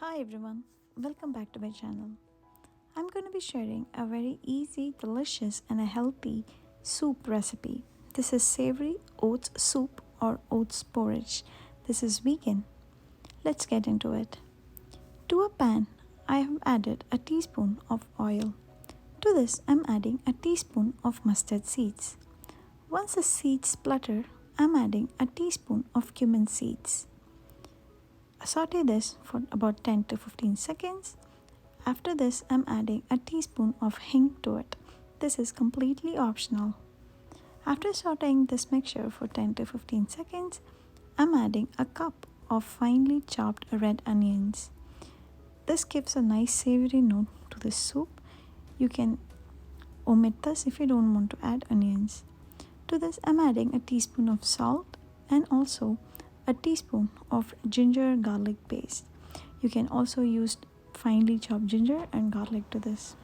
Hi everyone, welcome back to my channel. I'm going to be sharing a very easy, delicious and a healthy soup recipe. This is savory oats soup or oats porridge. This is vegan. Let's get into it. To a pan, I have added a teaspoon of oil. To this, I'm adding a teaspoon of mustard seeds. Once the seeds splutter, I'm adding a teaspoon of cumin seeds. Saute this for about 10 to 15 seconds. After this, I'm adding a teaspoon of hing to it. This is completely optional. After sauteing this mixture for 10 to 15 seconds, I'm adding a cup of finely chopped red onions. This gives a nice savory note to this soup. You can omit this if you don't want to add onions. To this, I'm adding a teaspoon of salt and also a teaspoon of ginger garlic paste. You can also use finely chopped ginger and garlic to this.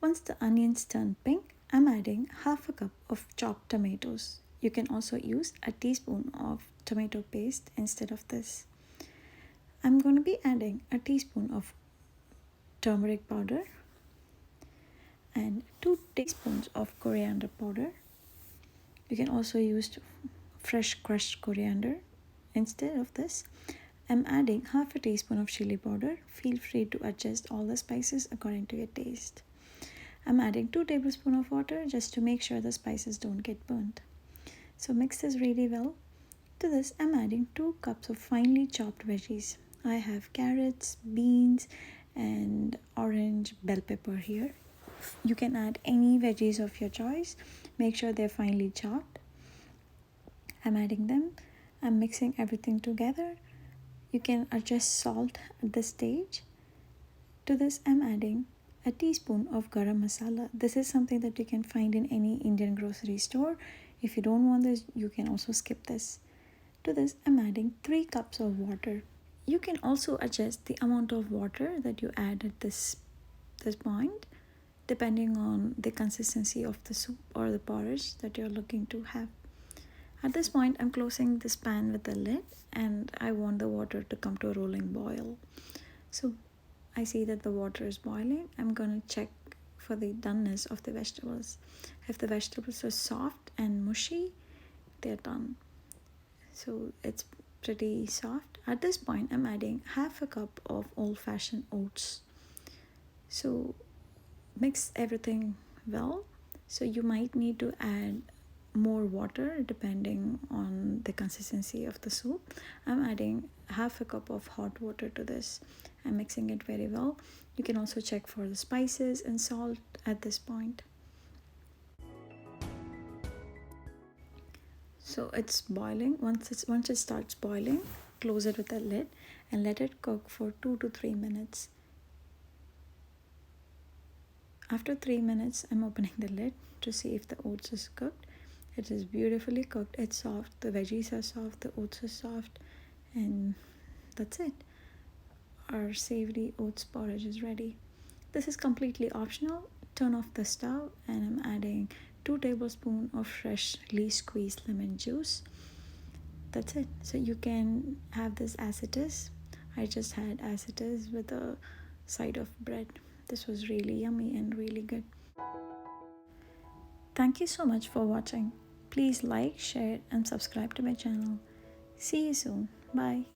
Once the onions turn pink, I'm adding half a cup of chopped tomatoes. You can also use a teaspoon of tomato paste instead of this. I'm going to be adding a teaspoon of turmeric powder and 2 teaspoons of coriander powder. You can also use fresh crushed coriander. Instead of this, I'm adding half a teaspoon of chili powder. Feel free to adjust all the spices according to your taste. I'm adding 2 tablespoons of water just to make sure the spices don't get burnt. So mix this really well. To this, I'm adding 2 cups of finely chopped veggies. I have carrots, beans, and orange bell pepper here. You can add any veggies of your choice. Make sure they're finely chopped. I'm adding them. I'm mixing everything together. You can adjust salt at this stage. To this, I'm adding a teaspoon of Garam masala. This is something that you can find in any Indian grocery store. If you don't want this, you can also skip this. To this, I'm adding 3 cups of water. You can also adjust the amount of water that you add at this point, depending on the consistency of the soup or the porridge that you're looking to have. At this point, I'm closing this pan with the lid and I want the water to come to a rolling boil. So I see that the water is boiling. I'm going to check for the doneness of the vegetables. If the vegetables are soft and mushy, they're done. So it's pretty soft. At this point, I'm adding half a cup of old-fashioned oats. So mix everything well. So you might need to add more water depending on the consistency of the soup. I'm adding half a cup of hot water to this. I'm mixing it very well. You can also check for the spices and salt at this point. So it's boiling. Once it starts boiling, close it with a lid and let it cook for 2 to 3 minutes. After 3 minutes, I'm opening the lid to see if the oats is cooked. It is beautifully cooked. It's soft. The veggies are soft. The oats are soft. And that's it. Our savory oats porridge is ready. This is completely optional. Turn off the stove and I'm adding 2 tablespoons of freshly squeezed lemon juice. That's it. So you can have this as it is. I just had as it is with a side of bread. This was really yummy and really good. Thank you so much for watching. Please like, share and subscribe to my channel. See you soon. Bye.